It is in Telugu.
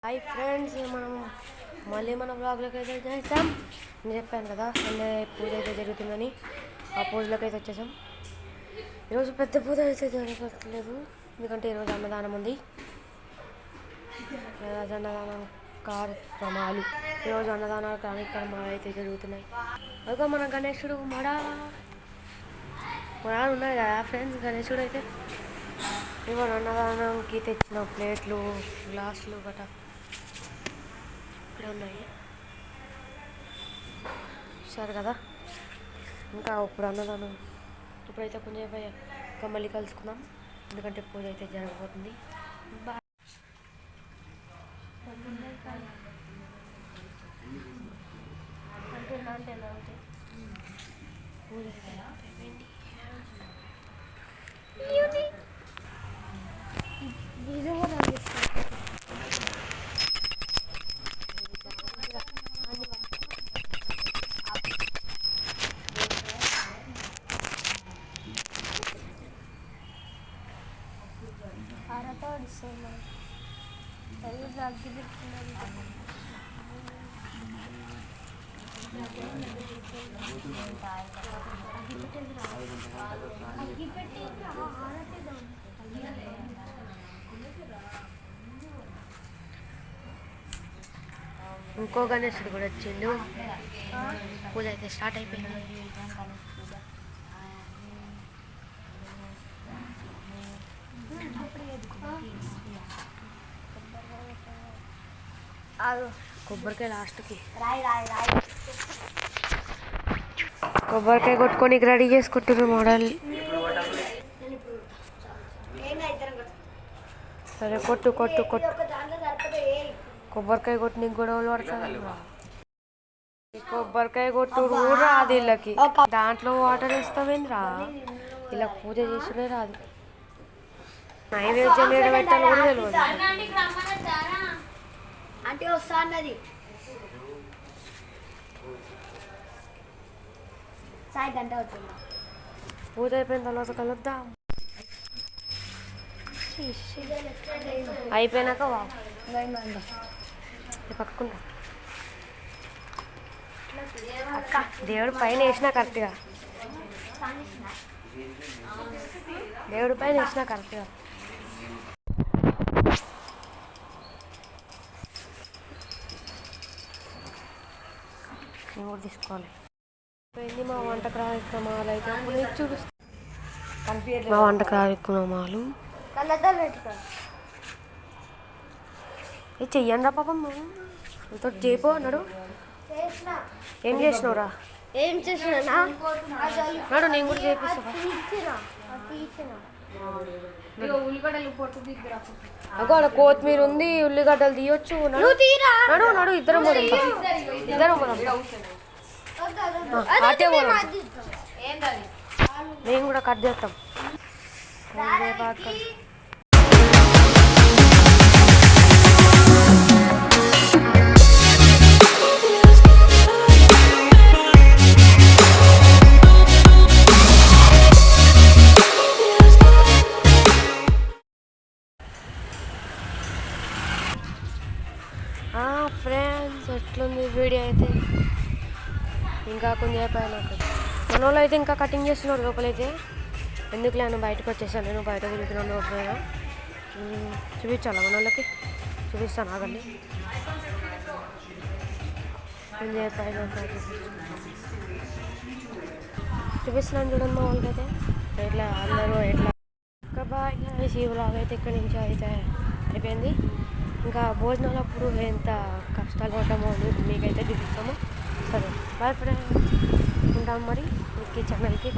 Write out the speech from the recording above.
హాయ్ ఫ్రెండ్స్, మనం మళ్ళీ మన బ్లాగ్లోకి అయితే చేస్తాం. నేను చెప్పాను కదా సండే పూజ అయితే జరుగుతుందని. ఆ పూజలోకి అయితే వచ్చేసాం. ఈరోజు పెద్ద పూజ అయితే జరగట్లేదు, ఎందుకంటే ఈరోజు అన్నదానం ఉంది. అన్నదానం కార్యక్రమాలు ఈరోజు అన్నదానాలు కార్యక్రమాలు అయితే జరుగుతున్నాయి. అదిగో మన గణేశుడు మడా ఉన్నాయి కదా ఫ్రెండ్స్. గణేశుడు అయితే ఇవాళ అన్నదానంకి తెచ్చిన ప్లేట్లు, గ్లాసులు గట్రా ఇక్కడే ఉన్నాయి. సరే కదా, ఇంకా ఇప్పుడు అన్నదానం ఇప్పుడైతే కొంచెం ఇంకా మళ్ళీ కలుసుకుందాం, ఎందుకంటే పూజ అయితే జరగబోతుంది. బాయ్. పూజ ఇంకో గణేశుడు కూడా వచ్చిండు. పూజ అయితే స్టార్ట్ అయిపోయింది. కొబ్బరికాయ లాస్ట్కి కొబ్బరికాయ కొట్టుకొని రెడీ చేసుకుంటున్నారు మోడల్. సరే కొట్టు కొట్టు కొట్టు. కొబ్బరికాయ కొట్టి నీకు గొడవలు పడుతుంది. కొబ్బరికాయ కొట్టు కూడా రాదు వీళ్ళకి. దాంట్లో వాటర్ వేస్తామేంద్రా, ఇలా పూజ చేసుకునే రాదు. నైవేద్యం పెట్టాలి కూడా తెలియదు. అంటే వస్తా అన్నది సాయి గంట అవుతుంది. పూజ అయిపోయిన తర్వాత కలుద్దాం. అయిపోయినాక పక్కకుండా దేవుడు పైన వేసినా కరెక్ట్గా, దేవుడి పైన వేసినా కరెక్ట్గా. నేను కూడా తీసుకోవాలి. మా వంట కార్యక్రమాలు అయితే చూపిస్తాను. మా వంట కార్యక్రమాలు ఇది చెయ్యండి రా పాపం. అంత చేపో అన్నాడు. ఏం చేసినవురా? ఏం చేసినా నాడు నేను కూడా చేపిస్తా. అగో కొత్తిమీర ఉంది, ఉల్లిగడ్డలు తీయొచ్చు. నడు నడు ఇద్దరం పోదాం. ఇద్దరం పోదాం. అటే పోదాం. మేము కూడా కట్ చేస్తాం. ఫ్రెండ్స్, ఎట్లుంది వీడియో అయితే? ఇంకా కొంచెం అయిపోయాను. మన వాళ్ళు అయితే ఇంకా కటింగ్ చేస్తున్నారు లోపలైతే. ఎందుకులే అని బయటకు వచ్చేసాను. నేను బయట తిరుగుతున్నాను లోపల. చూపించాలా మన వాళ్ళకి? చూపిస్తాను ఆగండి. కొంచెం అయిపోయాను చూపిస్తున్నాను చూడండి మా వాళ్ళకి అయితే. ఎట్లా అందరూ ఎట్లా ఇంకా బాగా శివలాగా అయితే ఇక్కడి నుంచి అయితే అయిపోయింది. ఇంకా భోజనాలప్పుడు ఎంత కష్టాలు పడ్డామో అని మీకైతే చూపిస్తాము. సరే బాయ్ ఫ్రెండ్స్, ఉంటాం మరి ఈ ఛానల్కి.